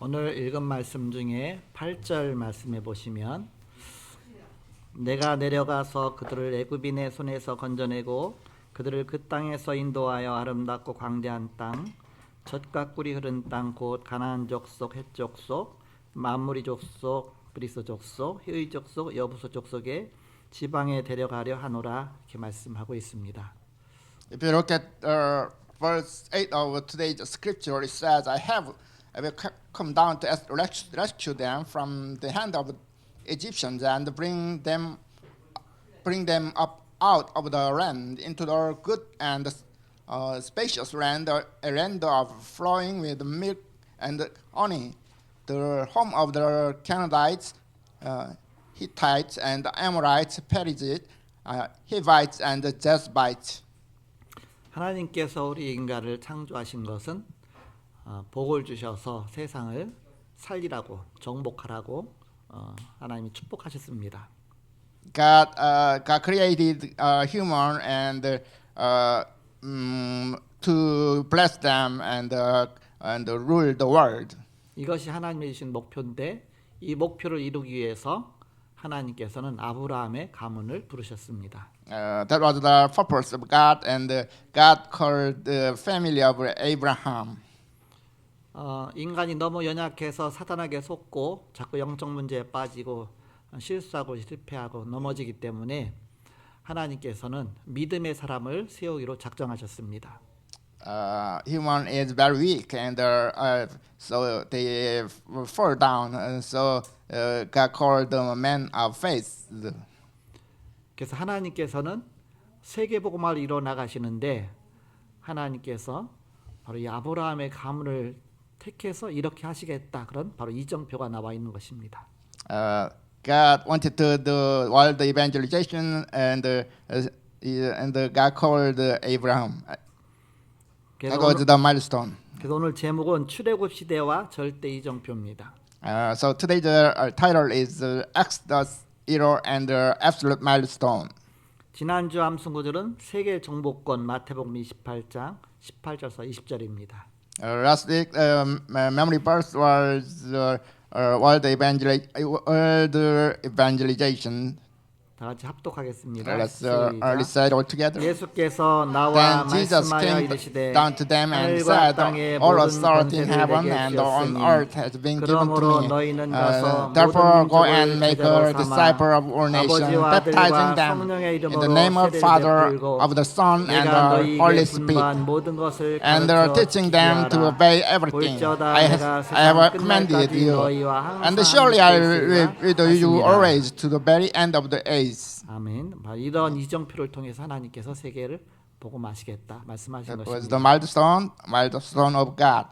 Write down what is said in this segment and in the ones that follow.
오늘 읽은 말씀 중에 8절 말씀해 보시면 내가 내려가서 그들을 애굽인의 손에서 건져내고 그들을 그 땅에서 인도하여 아름답고 광대한 땅 젖과 꿀이 흐른 땅 곧 가나안 족속 헷 족속 만무리 족속 그리스 족속 히의 족속 여부수 족속의 지방에 데려가려 하노라 이렇게 말씀하고 있습니다. If you look at verse 8 of today's scripture, it says, I will come down to rescue them from the hand of Egyptians and bring them up out of the land into the good and spacious land, a land of flowing with milk and honey, the home of the Canaanites, Hittites and Amorites, Perizzites, Hivites and Jebusites. 하나님께서 우리 인간을 창조하신 것은 복을 주셔서 세상을 살리라고 정복하라고 하나님이 축복하셨습니다. God created human and to bless them and rule the world. 이것이 하나님이 주신 목표인데 이 목표를 이루기 위해서 하나님께서는 아브라함의 가문을 부르셨습니다. That was the purpose of God, and God called the family of Abraham. 인간이 너무 연약해서 사탄에게 속고 자꾸 영적 문제에 빠지고 실수하고 실패하고 넘어지기 때문에 하나님께서는 믿음의 사람을 세우기로 작정하셨습니다. Human is very weak, and so they fall down, and so God called them men of faith. 그래서 하나님께서는 세계복음화를 이뤄 나가시는데 하나님께서 바로 이 아브라함의 가문을 택해서 이렇게 하시겠다. 그런 바로 이정표가 나와 있는 것입니다. God wanted to do world evangelization, and God called Abraham. That was the milestone. 그래서 오늘 제목은 출애굽 시대와 절대 이정표입니다. So today's title is Exodus era and absolute milestone. 지난주 암송 구절은 세계 정복권 마태복음 28장 18절에서 20절입니다. Last week, memory verse was world evangelization. 다 같이 합독하겠습니다. Let's recite all together. 예수께서 나와 Then Jesus 말씀하여 came 이르시되 down to them and 하늘과 said, 땅의 all 모든 authority in 권세를 heaven 내게 and on 주셨으니 earth has been given to 그러므로 me. 너희는 가서 Therefore 모든 go and 민족을 make 제자로 a disciple 삼아 of all nations, 아버지와 baptizing 아들과 them 성령의 in the 이름으로 name of 세례를 Father, 베풀고 of the Son, and 내가 the Holy 너희에게 Spirit, 분부한 모든 것을 and 가르쳐 teaching them to 지키게 obey 하라. everything 볼지어다 I 내가 have 세상 commanded 끝날까지 you. 너희와 And 항상 surely I 함께 will be with you 있으리라 always to the very end of the age. 아멘. 이런 이정표를 통해서 하나님께서 세계를 보고 마시겠다 말씀하신 That was the 것입니다. milestone of God.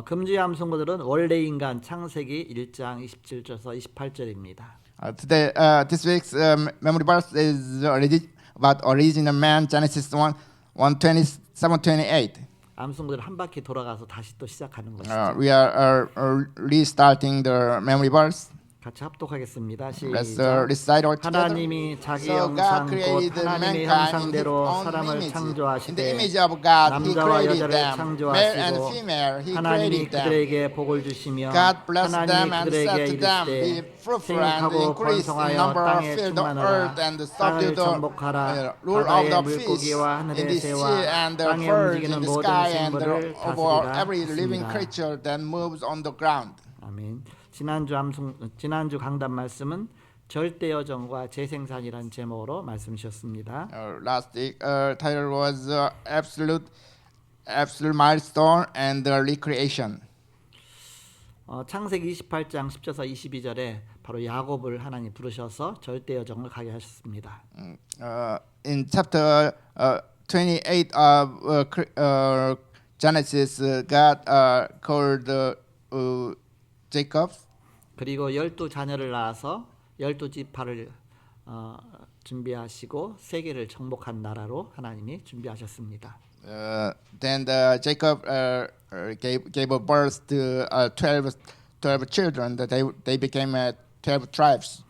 금주의 암송구들은 원래 인간 창세기 1장 27절에서 28절입니다. Today, this week's memory verse is about original man, Genesis 1:27-28. 암송구들 한 바퀴 돌아가서 다시 또 시작하는 것이죠. We are restarting the memory verse. 같이 합독하겠습니다. Let's 시작. recite all together. 하나님이 자기 So 형상 God 곧 created 하나님의 mankind in His 형상대로 own 사람을 image. In the 창조하시되 image of God, He 남자와 created 여자를 them, male and 창조하시고 female. He 하나님이 created them. 그들에게 복을 주시며 God blessed them 하나님이 and 그들에게 said to them, 이르시되 "Be fruitful and 생육하고 increase in 번성하여 number, 땅에 fill the 충만하라 earth and subdue 땅을 the 정복하라 rule of 바다의 the 물고기와 fish in 하늘의 the sea 새와 and the 땅에 birds 움직이는 in the 모든 sky and 생물을 over 다스리라 every living 했습니다. creature that moves on the ground." 아멘. 지난주 강단 말씀은 절대 여정과 재생산이라는 제목으로 말씀 주셨습니다. Last week title was absolute milestone and recreation. 창세기 28장 10절에서 22절에 바로 야곱을 하나님 부르셔서 절대 여정을 가게 하셨습니다. In chapter 28 of Genesis, God called Jacob. 그리고 12자녀를 낳아서 12지파를 준비하시고 세계를 정복한 나라로 하나님이 준비하셨습니다. Then Jacob gave birth to 12 children. That they became 12 tribes.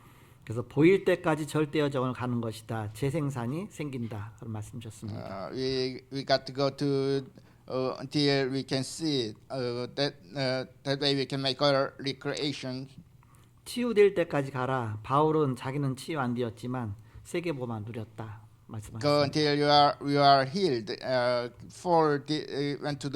그래서 보일 때까지 절대 여정을 가는 것이다. 재생산이 생긴다. 그런 말씀 주셨습니다. We got to go to until we can see that way we can make our recreation. 치유될 때까지 가라. 바울은 자기는 치유 안 되었지만 세계보만 누렸다. Go 말씀하셨습니다. until you are healed. For the went to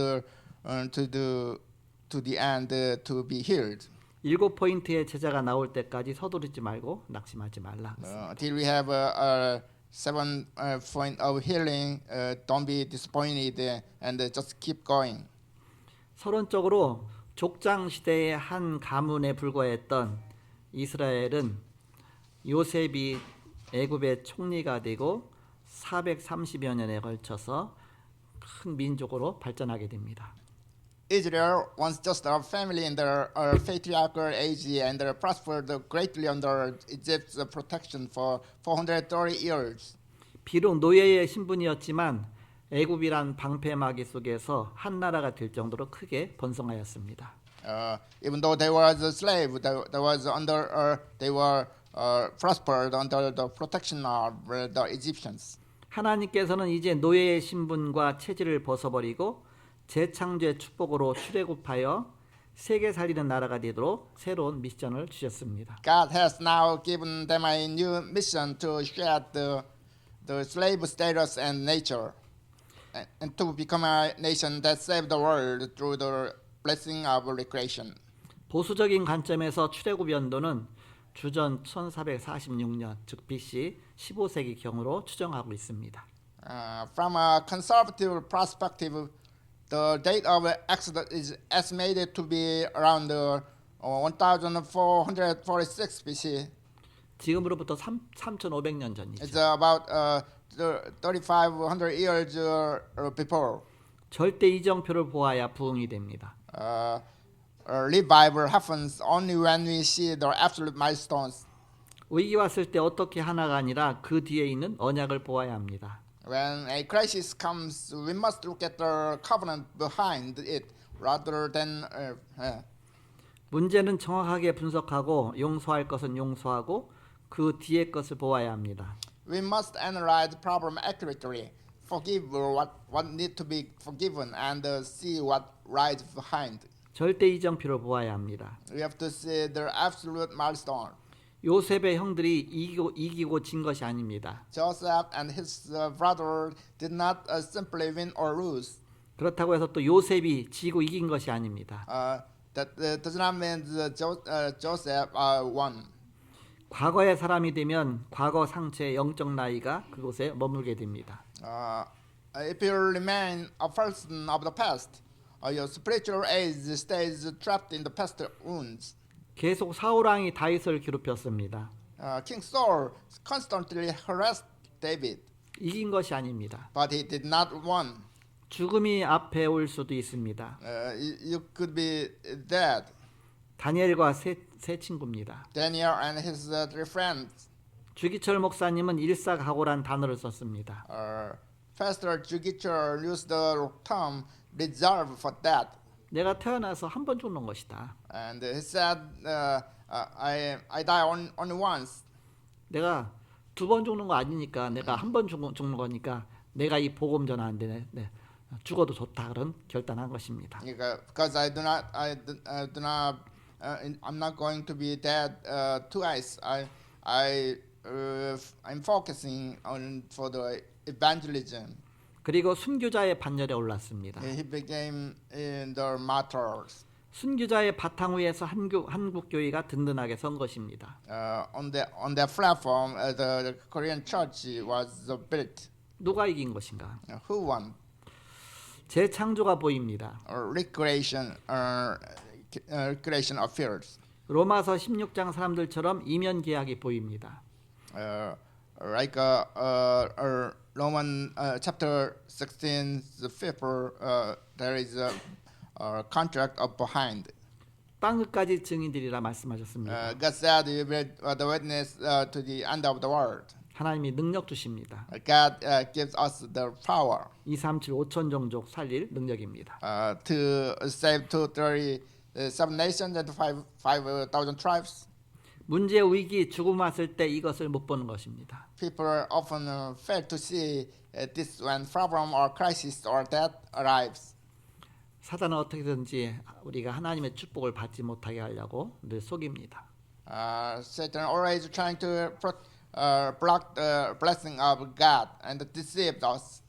the end to be healed. 7포인트의 제자가 나올 때까지 서두르지 말고 낙심하지 말라. Until we have a 7 point of healing, don't be disappointed and just keep going. 서론적으로 족장 시대의 한 가문에 불과했던 이스라엘은 요셉이 애굽의 총리가 되고 430여 년에 걸쳐서 큰 민족으로 발전하게 됩니다. Israel was just a family in the patriarchal age and prospered greatly under Egypt's protection for 430 years. 비록 노예의 신분이었지만 애굽이란 방패막이 속에서 한 나라가 될 정도로 크게 번성하였습니다. Even though they were a slave, they were prospered under the protection of the Egyptians. 하나님께서는 이제 노예의 신분과 체질을 벗어버리고 재창조의 축복으로 출애굽하여 세계 살리는 나라가 되도록 새로운 미션을 주셨습니다. God has now given them a new mission to shed the slave status and nature, and to become a nation that saved the world through the blessing of recreation. 보수적인 관점에서 출애굽 연도는 주전 1446년, 즉 BC 15세기경으로 추정하고 있습니다. From a conservative perspective, the date of Exodus is estimated to be around 1446 BC. 지금으로부터 3500년 전이죠. It's about 3,500 years before. 절대 이정표를 보아야 부흥이 됩니다. Revival happens only when we see the absolute milestones. 위기 왔을 때 어떻게 하나가 아니라 그 뒤에 있는 언약을 보아야 합니다. When a crisis comes, we must look at the covenant behind it rather than. 문제는 정확하게 분석하고 용서할 것은 용서하고 그 뒤에 것을 보아야 합니다. We must analyze the problem accurately, forgive what need to be forgiven, and see what lies behind. 절대 이정표를 보아야 합니다. We have to see the absolute milestone. 요셉의 형들이 이기고 진 것이 아닙니다. Joseph and his brother did not simply win or lose. 그렇다고 해서 또 요셉이 지고 이긴 것이 아닙니다. That does not mean Joseph won. 과거의 사람이 되면 과거 상처의 영적 나이가 그곳에 머물게 됩니다. If you remain a person of the past, your spiritual age stays trapped in the past wounds. 계속 사울 왕이 다윗을 괴롭혔습니다. King Saul constantly harassed David, 이긴 것이 아닙니다. but he did not win. 죽음이 앞에 올 수도 있습니다. You could be dead. 다니엘과 세 친구입니다. Daniel and his three friends. 주기철 목사님은 일사각오란 단어를 썼습니다. Pastor Jugichur used the term reserve for death. 내가 태어나서 한 번 죽는 것이다. And he said, I die only once. 내가 두 번 죽는 거 아니니까 내가 한 번 죽는 거니까 내가 이 복음 전하는데 죽어도 좋다 그런 결단한 것입니다. Because I'm not going to be dead twice. I'm focusing on for the evangelism. 그리고 순교자의 반열에 올랐습니다. He became in the martyrs. 순교자의 바탕 위에서 한국 교회가 든든하게 선 것입니다. On the platform, the Korean church was built. 누가 이긴 것인가? Who won? 재창조가 보입니다. Recreation affairs. 로마서 16장 사람들처럼 이면 계약이 보입니다. Like Roman chapter 16, the fifth, there is a contract up behind. 땅 끝까지 증인들이라 말씀하셨습니다. God said you will the witness to the end of the world. 하나님이 능력 주십니다. God gives us the power 237 5천 종족 살릴 능력입니다. to save 237 nations and 5,000 tribes. 문제, 위기, 죽음 왔을 때 이것을 못 보는 것입니다. People often fail to see this when problem or crisis or death arrives. 사단은 어떻게든지 우리가 하나님의 축복을 받지 못하게 하려고 늘 속입니다. Satan always trying to block the blessing of God and deceive us.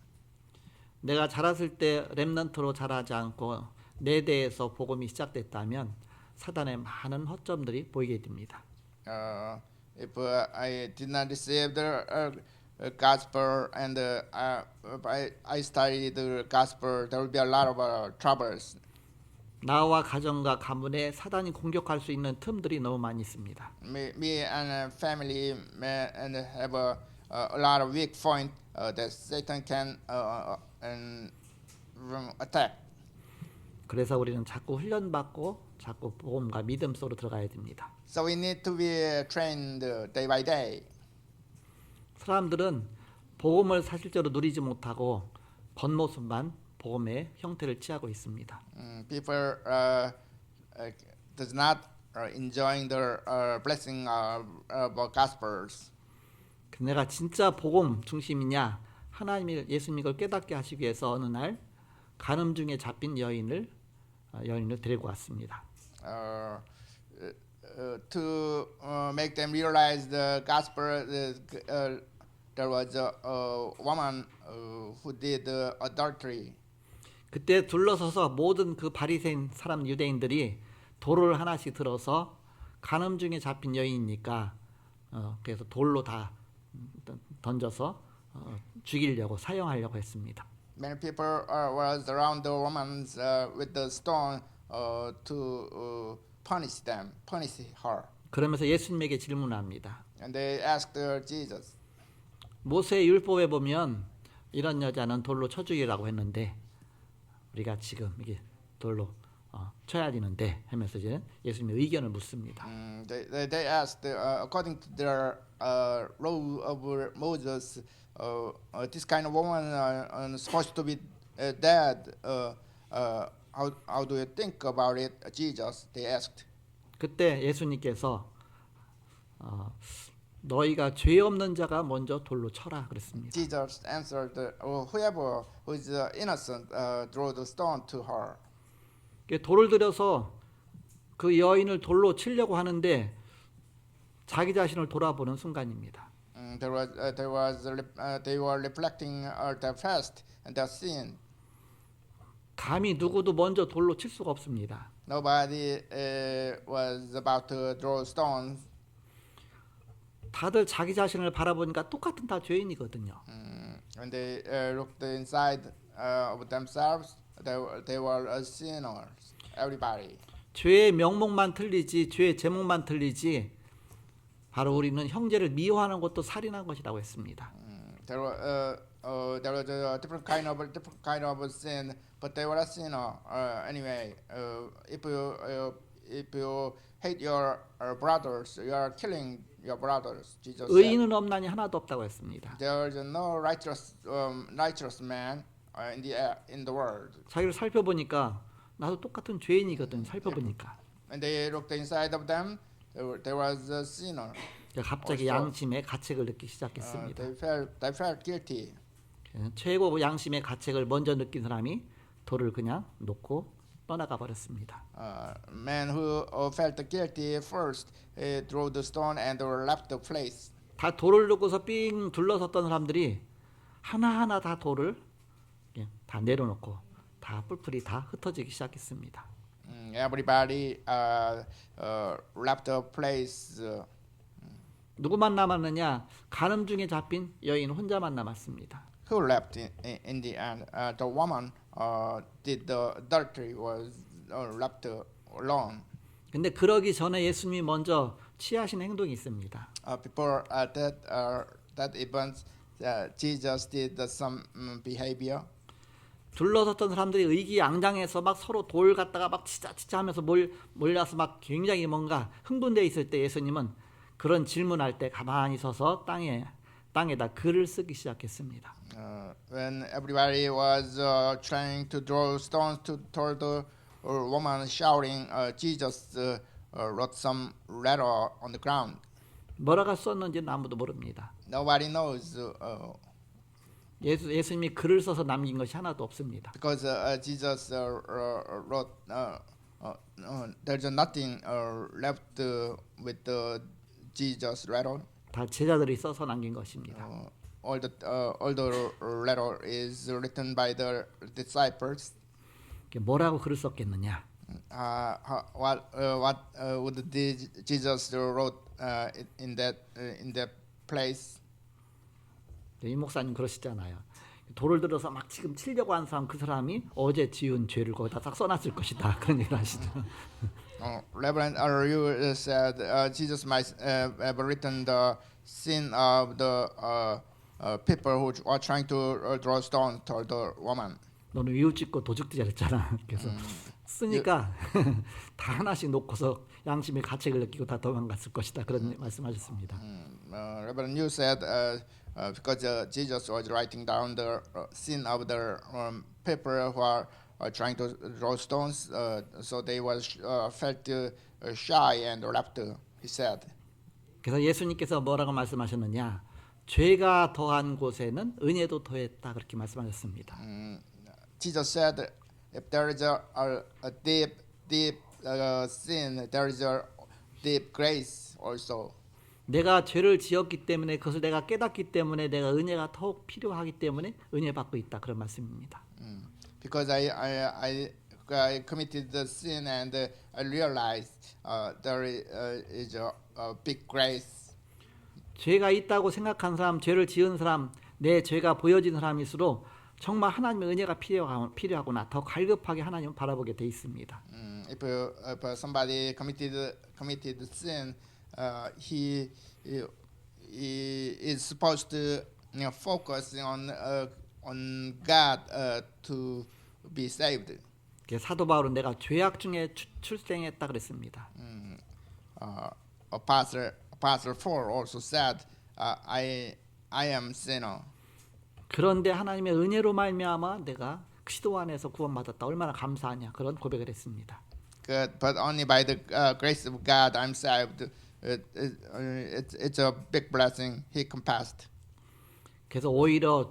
내가 자랐을 때 렘넌트로 자라지 않고 내 대에서 복음이 시작됐다면 사단의 많은 허점들이 보이게 됩니다. If I did not receive the gospel and I studied the gospel, there will be a lot of troubles. 나와 가정과 가문에 사단이 공격할 수 있는 틈들이 너무 많이 있습니다. Me and family may and have a lot of weak point that Satan can attack. 그래서 우리는 자꾸 훈련받고 자꾸 복음과 믿음 속으로 들어가야 됩니다. So we need to be trained day by day. 사람들은 복음을 사실적으로 누리지 못하고 겉모습만 복음의 형태를 취하고 있습니다. People does not enjoying the blessing of gospels. 내가 진짜 복음 중심이냐 하나님이 예수님이 걸 깨닫게 하시기 위해서 어느 날 간음 중에 잡힌 여인을 데리고 왔습니다. To make them realize the gospel, there was a woman who did adultery. 그때 둘러서서 모든 그 바리새인 사람 유대인들이 돌을 하나씩 들어서 간음 중에 잡힌 여인이니까 그래서 돌로 다 던져서 죽이려고 사용하려고 했습니다. Many people was around the woman with the stone to punish her. 그러면서 예수님에게 질문합니다. And they asked Jesus. 모세 율법에 보면 이런 여자는 돌로 쳐 죽이라고 했는데 우리가 지금 이게 돌로 쳐야 되는데 하면서 이제 예수님의 의견을 묻습니다. They asked, according to their law of Moses, this kind of woman supposed to be dead. How do you think about it, Jesus? They asked. 그때 예수님께서 너희가 죄 없는 자가 먼저 돌로 쳐라 그랬습니다. Jesus answered, whoever who is innocent, throw the stone to her. 돌을 들여서 그 여인을 돌로 치려고 하는데 자기 자신을 돌아보는 순간입니다. They were reflecting their past and their sin. 감히 누구도 먼저 돌로 칠 수가 없습니다. Nobody was about to throw stones. 다들 자기 자신을 바라보니까 똑같은 다 죄인이거든요. When they looked inside of themselves, they were sinners. Everybody. 죄의 명목만 틀리지 죄의 제목만 틀리지 바로 우리는 형제를 미워하는 것도 살인한 것이라고 했습니다. There was a different kind of sin, but they were a sinner anyway. If you hate your brothers, you are killing your brothers. Jesus said. 의인은 없나니 하나도 없다고 했습니다. There is no righteous man in the world. 자기를 살펴보니까 나도 똑같은 죄인이거든. 살펴보니까. When they looked inside of them, there was a sinner. 갑자기 also, 양심의 가책을 느끼기 시작했습니다. They felt guilty. 최고 양심의 가책을 먼저 느낀 사람이 돌을 그냥 놓고 떠나가 버렸습니다. Man who felt guilty first threw the stone and left the place. 다 돌을 놓고서 삥 둘러섰던 사람들이 하나하나 다 돌을 다 내려놓고 다 뿔뿔이 다 흩어지기 시작했습니다. Everybody left the place. 누구만 남았느냐? 간음 중에 잡힌 여인 혼자만 남았습니다. Who left in the end? The woman did the adultery was left alone. 근데 그러기 전에 예수님이 먼저 취하신 행동이 있습니다. Before that event, Jesus did some behavior. 둘러섰던 사람들이 의기양장해서 막 서로 돌 갖다가 막 치자 하면서 몰려서 막 굉장히 뭔가 흥분돼 있을 때 예수님은 그런 질문할 때 가만히 서서 땅에다 글을 쓰기 시작했습니다. When everybody was trying to throw stones toward the woman shouting, Jesus wrote some letter on the ground. 뭐라고 썼는지는 아무도 모릅니다. Nobody knows. 예수님이 글을 써서 남긴 것이 하나도 없습니다. because Jesus wrote. There's nothing left with Jesus letter. 다 제자들이 써서 남긴 것입니다. All the letter is written by the disciples. 뭐라고 글을 썼겠느냐? What would Jesus wrote in that place? 이 목사님 그러시잖아요. 돌을 들어서 막 지금 치려고 하는 사람 그 사람이 어제 지은 죄를 거기다 딱 써놨을 것이다. 그런 얘기를 하시죠. Reverend, you said Jesus might have written the sin of the people who are trying to throw stones toward the woman. 너는 이웃짓고 도둑질 했잖아. 그래서 쓰니까 다 하나씩 놓고서 양심의 가책을 느끼고 다 도망갔을 것이다. 그런 말씀하셨습니다. Reverend, you said because Jesus was writing down the sin of the people who are trying to throw stones, so they was felt shy and left. He said. 그래서 예수님께서 뭐라고 말씀하셨느냐? 죄가 더한 곳에는 은혜도 더했다 그렇게 말씀하셨습니다. Jesus said, if there is a deep sin, there is a deep grace also. 내가 죄를 지었기 때문에 그것을 내가 깨닫기 때문에 내가 은혜가 더욱 필요하기 때문에 은혜 받고 있다 그런 말씀입니다. Because I committed the sin and I realized there is a big grace. 죄가 있다고 생각한 사람, 죄를 지은 사람, 내 죄가 보여진 사람일수록 정말 하나님의 은혜가 필요하구나 더 갈급하게 하나님을 바라보게 돼 있습니다. If somebody committed sin, he is supposed to focus on God to be saved. 사도 바울은 내가 죄악 중에 출생했다 그랬습니다. Apostle Paul also said, I am sinner. 그런데 하나님의 은혜로 말미암아 내가 그리스도 안에서 구원받았다. 얼마나 감사하냐 그런 고백을 했습니다. Good, but only by the grace of God I'm saved. It's a big blessing. He compassed. 그래서 오히려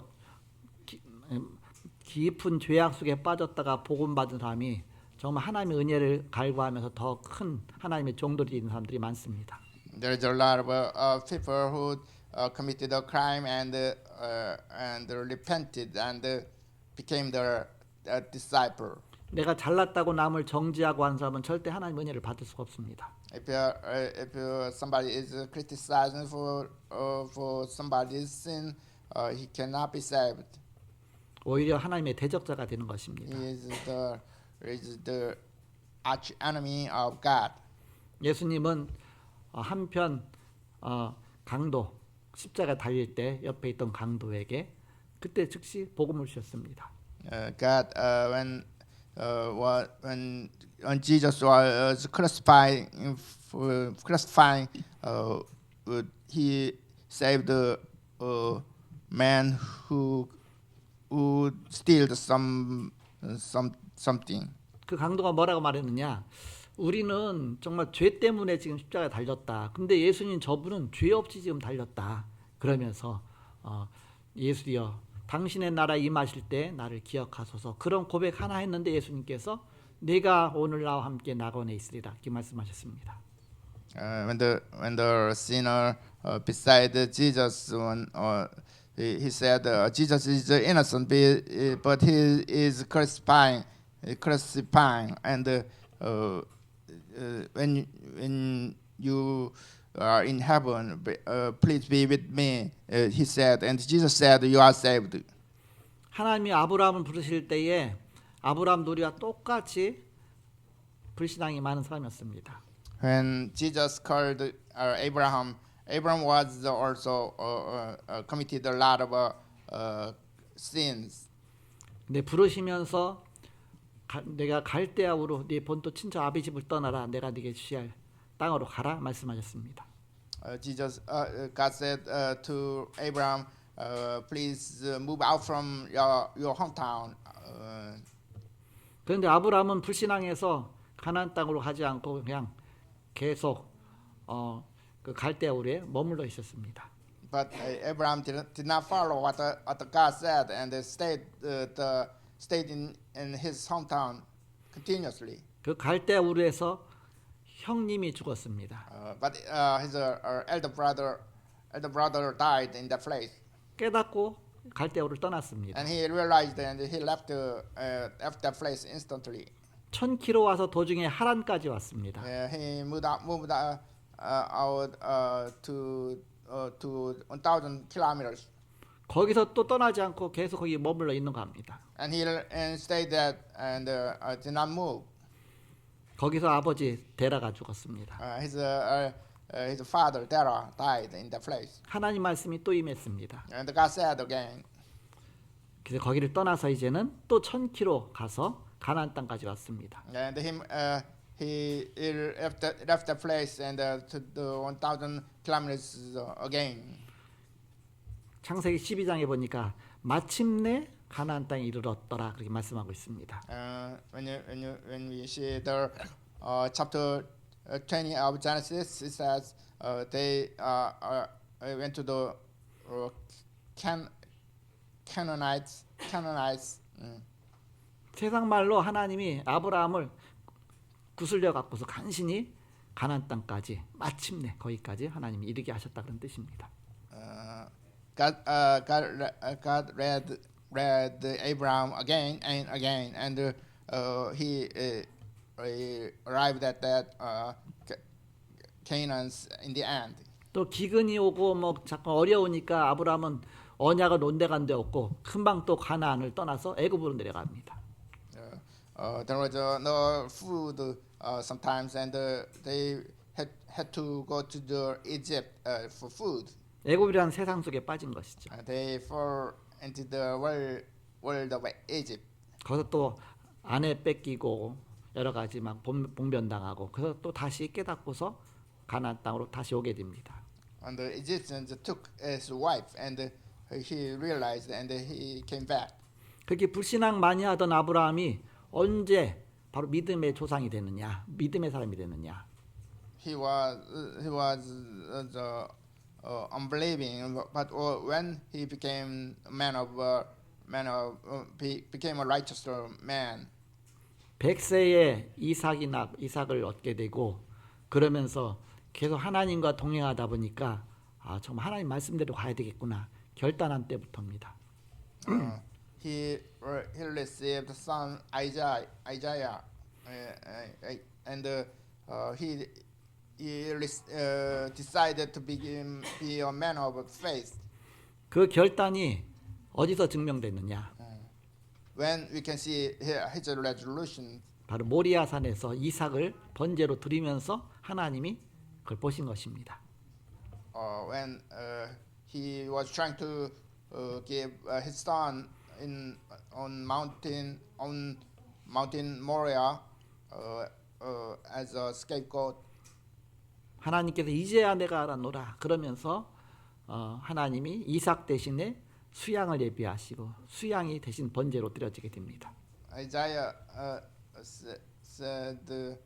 깊은 죄악 속에 빠졌다가 복음 받은 사람이 정말 하나님의 은혜를 갈구하면서 더 큰 하나님의 종들이 되는 사람들이 많습니다. There's a lot of people who committed a crime and repented and became their disciple. 내가 잘났다고 남을 정죄하고 하는 사람은 절대 하나님의 은혜를 받을 수가 없습니다. If somebody is criticizing for somebody's sin, he cannot be saved. 오히려 하나님의 대적자가 되는 것입니다. He is the arch enemy of God. 예수님은 한편 강도 십자가 달릴 때 옆에 있던 강도에게 그때 즉시 복음을 주셨습니다. God, when Jesus was crucifying, he saved the man who steal something. 그 강도가 뭐라고 말했느냐? 우리는 정말 죄 때문에 지금 십자가에 달렸다. 근데 예수님 저분은 죄 없이 지금 달렸다. 그러면서 예수여 당신의 나라 임하실 때 나를 기억하소서. 그런 고백 하나 했는데 예수님께서 내가 오늘 나와 함께 낙원에 있으리라. 이렇게 말씀하셨습니다. When the sinner beside Jesus, he said, Jesus is innocent, but he is crucifying, and when you are in heaven, please be with me, he said, and Jesus said, you are saved. 하나님이 아브라함을 부르실 때에 아브라함 누리와 똑같이 불신앙이 많은 사람이었습니다. When Jesus called Abraham was also committed a lot of sins. 근데 부르시면서 내가 갈대아우로 네 본토 친척 아비 집을 떠나라. 내가 네게 주시할 땅으로 가라 말씀하셨습니다. God said to Abraham, please move out from your hometown. 그런데 아브라함은 불신앙해서 가나안 땅으로 가지 않고 그냥 계속 그 갈대아우에 머물러 있었습니다. But Abraham did not follow what the God said and stayed in his hometown continuously. 그 갈대우르에서 형님이 죽었습니다. But his elder brother died in that place, 깨닫고 갈대우를 떠났습니다. and he realized and he left that place instantly. 1000km 와서 도중에 하란까지 왔습니다. He moved out to 1,000 kilometers, 거기서 또 떠나지 않고 계속 거기 머물러 있는 겁니다. and he stayed there and did not move. 거기서 아버지 데라가 죽었습니다. His father Terah died in that place, 하나님 말씀이 또 임했습니다. and God said again. 그래서 거기를 떠나서 이제는 또 1000km 가서 가나안 땅까지 왔습니다. And he left the place and to the 1,000 kilometers again. 창세기 12장에 보니까 마침내 가나안 땅에 이르렀더라 그렇게 말씀하고 있습니다. When we see the chapter 20 of Genesis, it says they went to the Canaanites. 세상 말로 하나님이 아브라함을 구슬려 갖고서 간신히 가나안 땅까지 마침내 거기까지 하나님이 이르게 하셨다 그런 뜻입니다. God read Abraham again and again, and he arrived at that Canaan in the end. 또 기근이 오고 뭐 자꾸 어려우니까 아브라함은 언약을 논대간 데 없고 금방 또 가나안을 떠나서 애굽으로 내려갑니다. There was no food sometimes, and they had to go to the Egypt for food. 애굽이라는 세상 속에 빠진 것이죠. They fall into the world of Egypt. 거기서 또 아내 뺏기고 여러 가지 막 봉변당하고 그래서 또 다시 깨닫고서 가나안 땅으로 다시 오게 됩니다. And the Egyptians took his wife, and he realized, and he came back. 그렇게 불신앙 많이 하던 아브라함이 언제 바로 믿음의 조상이 되느냐, 믿음의 사람이 되느냐. He was unbelieving, but when he became became a righteous man. 100세에 이삭을 얻게 되고 그러면서 계속 하나님과 동행하다 보니까 정말 하나님 말씀대로 가야 되겠구나 결단한 때부터입니다. He received the son Isaiah, and he decided to be a man of faith. 그 결단이 어디서 증명됐느냐? When we can see his resolution, 바로 모리아산에서 이삭을 번제로 드리면서 하나님이 그걸 보신 것입니다. when he was trying to give his son on Mountain Moriah as a scapegoat. 하나님께서 이제야 내가 알았노라 그러면서 하나님이 이삭 대신에 수양을 예비하시고 수양이 대신 번제로 드려지게 됩니다. Isaiah said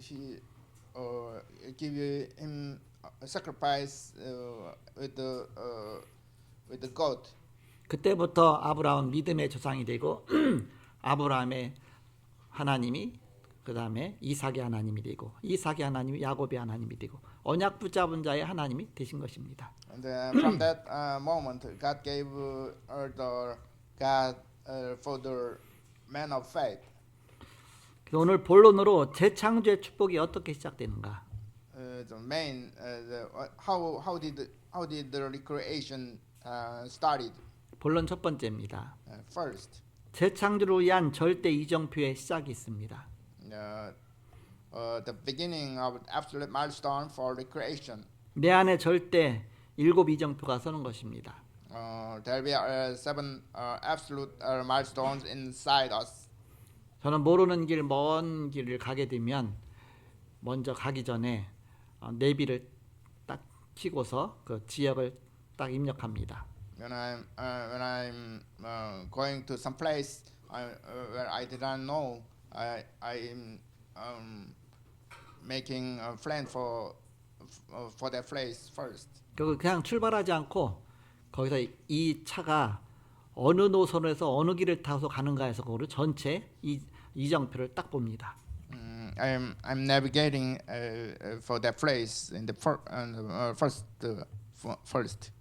he give him a sacrifice with the goat. 그때부터 아브라함은 믿음의 조상이 되고 아브라함의 하나님이 그 다음에 이삭의 하나님이 되고 이삭의 하나님이 야곱의 하나님이 되고 언약 붙잡은 자의 하나님이 되신 것입니다. And from that moment, God gave God for the man of faith. 오늘 본론으로 재창조의 축복이 어떻게 시작되는가? The main how did the recreation started? 본론 첫 번째입니다. First, 재창조를 위한 절대 이정표의 시작이 있습니다. the beginning of absolute milestone for recreation. 내 안에 절대 7 이정표가 서는 것입니다. There will be 7 absolute milestones inside us. 저는 모르는 길, 먼 길을 가게 되면 먼저 가기 전에 내비를 딱 켜고서 그 지역을 딱 입력합니다. When I'm going to some place where I didn't know, I'm making a plan for for their place first. 그냥 출발하지 않고 거기서 이 차가 어느 노선에서 어느 길을 타서 가는가 해서 그거를 전체 이정표를 딱 봅니다. I'm navigating for that place in the first.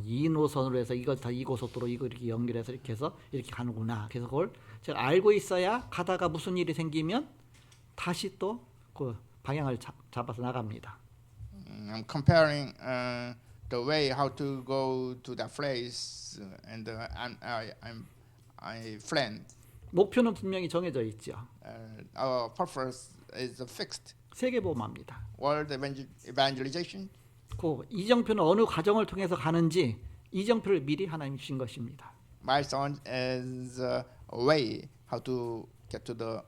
이 노선으로 해서 이거 다 이 고속도로 이거 이렇게 연결해서 이렇게 해서 이렇게 가는구나. 그래서 그걸 제가 알고 있어야 가다가 무슨 일이 생기면 다시 또 그 방향을 잡아서 나갑니다. I'm comparing the way how to go to that place, and I plan. 목표는 분명히 정해져 있죠. Our purpose is fixed. 세계보험합니다. World evangelization. 그 이정표는 어느 과정을 통해서 가는지 이정표를 미리 하나님이 주신 것입니다. Milestone is a way how to get to the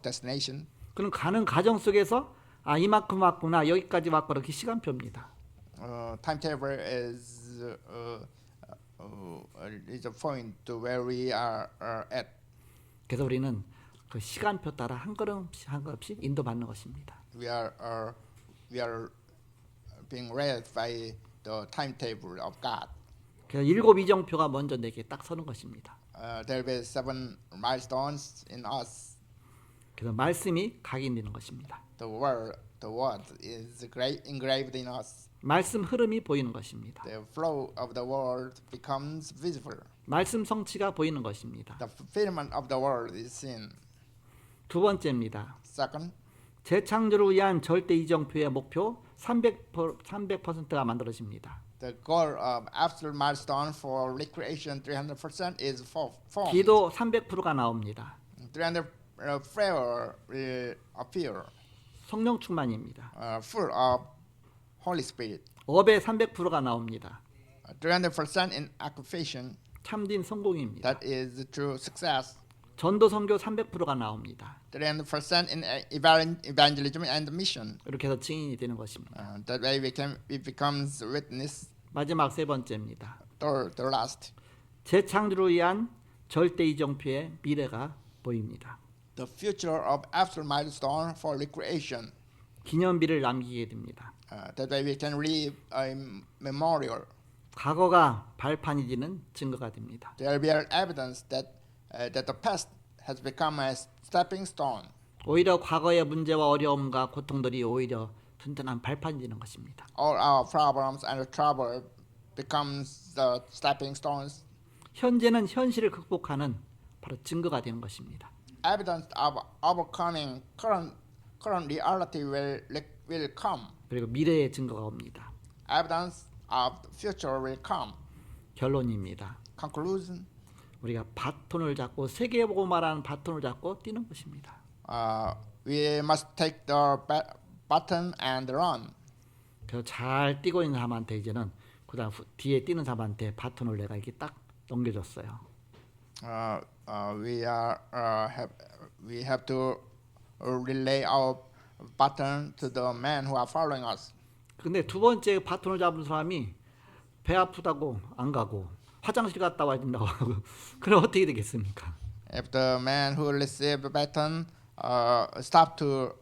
destination. 그럼 가는 과정 속에서 이만큼 왔구나 여기까지 왔구나 그 시간표입니다. Timetable is a point to where we are at. 그래서 우리는 그 시간표 따라 한 걸음씩 한 걸음씩 인도받는 것입니다. We are being led by the timetable of God. 그래서 7 이정표가 먼저 내게 딱 서는 것입니다. There will be 7 milestones in us. 그래서 말씀이 각인되는 것입니다. The word is engraved in us. 말씀 흐름이 보이는 것입니다. The flow of the word becomes visible. 말씀 성취가 보이는 것입니다. The fulfillment of the word is seen. 두 번째입니다. Second, 재창조를 위한 절대 이정표의 목표 300%가 만들어집니다. the goal of absolute milestone for recreation 300% is formed. 기도 300%가 나옵니다. 300 prayer will appear. 성령 충만입니다. Full of Holy Spirit. 업의 300%가 나옵니다. 300% in occupation. 참된 성공입니다. That is true success. 전도 선교 300%가 나옵니다. 300% in evangelism and mission. 이렇게 해서 증인이 되는 것입니다. That way it becomes witness. 마지막 세 번째입니다. Third, the last. 재창조를 위한 절대 이정표의 미래가 보입니다. The future of absolute milestone for recreation. 기념비를 남기게 됩니다. That way we can leave a memorial. 과거가 발판이지는 증거가 됩니다. There will be evidence that the past has become a stepping stone. 오히려 과거의 문제와 어려움과 고통들이 오히려 든든한 발판이 되는 것입니다. All our problems and trouble becomes the stepping stones. 현재는 현실을 극복하는 바로 증거가 되는 것입니다. Evidence of overcoming current reality will come. 그리고 미래의 증거가 옵니다. Evidence of the future will come. 결론입니다. Conclusion. 우리가 바톤을 잡고 세계보고 말하는 바톤을 잡고 뛰는 것입니다. We must take the baton and run. 그래서 잘 뛰고 있는 사람한테 이제는 그다음 뒤에 뛰는 사람한테 바톤을 내가 이렇게 딱 넘겨줬어요. We have to relay our baton to the men who are following us. 근데 두 번째 바톤을 잡은 사람이 배 아프다고 안 가고 화장실 갔다 와야 된다고 하고 그럼 어떻게 되겠습니까? If the man who received the baton stop to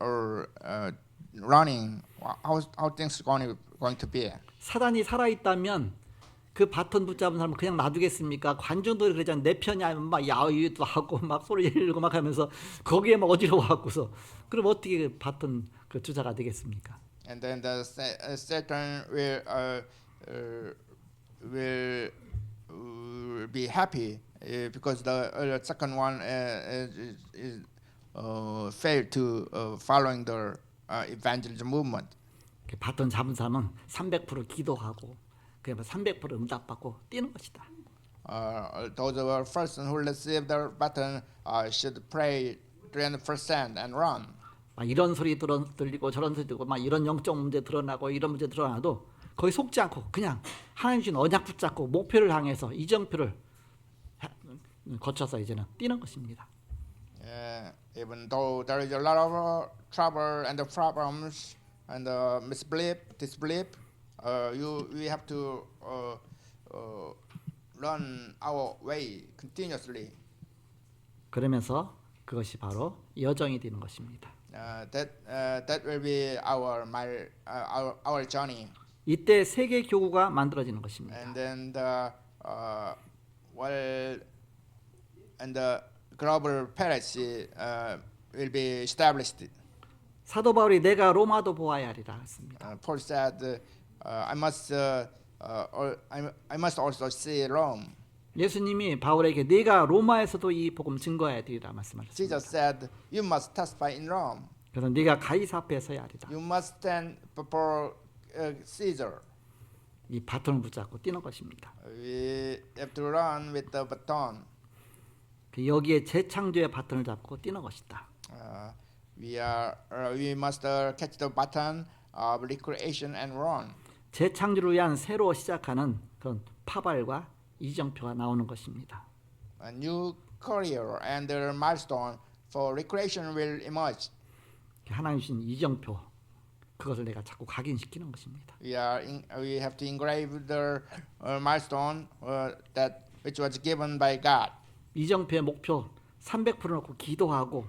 running, how things going to be? 사단이 살아 있다면 그 바톤 붙잡은 사람을 그냥 놔두겠습니까? 관중들이 그러잖아요. 내 편이 아니면 막 야유도 하고 막 소리 지르고 막 하면서 거기에 막 어지러워 갖고서 그럼 어떻게 그 바톤 그 주자가 되겠습니까? And then the Satan will be happy because the second one failed to following the evangelism movement. 바톤 잡은 사람은 300% 기도하고 그냥 300% 응답받고 뛰는 것이다. Those person who received the baton should pray 300% and run. 막 이런 소리 들리고 저런 소리 들고 막 이런 영적 문제 드러나고 이런 문제 드러나도 거기 속지 않고 그냥 하나님 주신 언약 붙잡고 목표를 향해서 이정표를 거쳐서 이제는 뛰는 것입니다. Even though there is a lot of trouble and the problems and misbelief, disbelief, we have to run our way continuously. 그러면서 그것이 바로 여정이 되는 것입니다. That will be our journey. 이때 세계 교구가 만들어지는 것입니다. And then the well, and the global palace will be established. 사도 바울이 내가 로마도 보아야 하리라 했습니다. Paul said, I must also see Rome. 예수님이 바울에게 네가 로마에서도 이 복음 증거해야 되리라 말씀하셨습니다. Jesus said, you must testify in Rome. 그래서 네가 가이사 앞에 서야 하리라. You must stand before Caesar. 이 바톤을 붙잡고 뛰는 것입니다. We have to run with the baton. 여기에 재창조의 바톤을 잡고 뛰는 것이다. We must catch the baton of recreation and run. 재창조를 위한 새로 시작하는 그런 파발과 이정표가 나오는 것입니다. A new career and a milestone for recreation will emerge. 하나님 주신 이정표 그것을 내가 자꾸 각인시키는 것입니다. We have to engrave the milestone that which was given by God. 이정표의 목표 300% 놓고 기도하고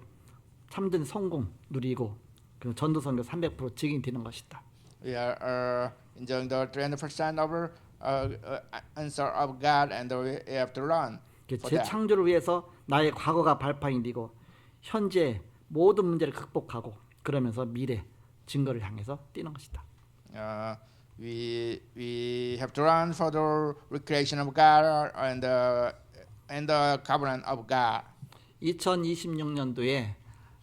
참된 성공 누리고 그 전도선교 300% 증인되는 것이다. We are enjoying the 20% of answer of God, and we have to run. 재창조를 위해서 나의 과거가 발판이 되고 현재 모든 문제를 극복하고 그러면서 미래 증거를 향해서 뛰는 것이다. We have to run for the recreation of God and the covenant of God. 2026년도에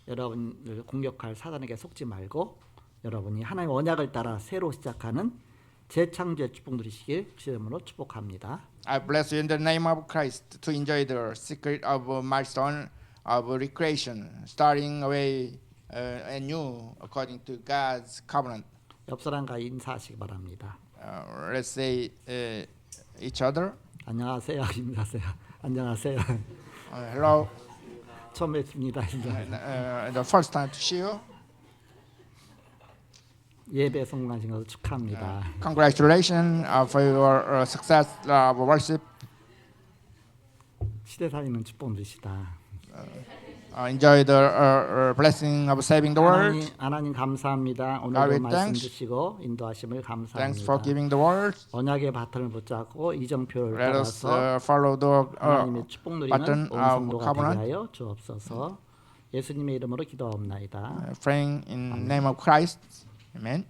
여러분을 공격할 사단에게 속지 말고 여러분이 하나님의 언약을 따라 새로 시작하는 재창조의 축복 누리시길 주님으로 축복합니다. I bless you in the name of Christ to enjoy the secret of milestone of recreation, starting away anew according to God's covenant. 옆 사람과 인사하시기 바랍니다. Let's say each other. 안녕하세요. 인사하세요. 안녕하세요. Hello. 처음 뵙습니다. The first time to see you. 예배 성공하신 것을 축하합니다. Congratulations for your success of worship. 시대 살리는 축복 누리시다. Enjoy the blessing of saving the world. 하나님 감사합니다. 오늘도 God, we 말씀 thanks. 주시고 인도하심을 Thanks 감사합니다. for giving the word. 언약의 바탕을 붙잡고 이정표를 Let us 따라서 follow the 하나님의 축복 누리는 button 온 of 성도가 되게 covenant. 하여 주옵소서. 예수님의 이름으로 기도하옵나이다. Praying in name of Christ. Amen.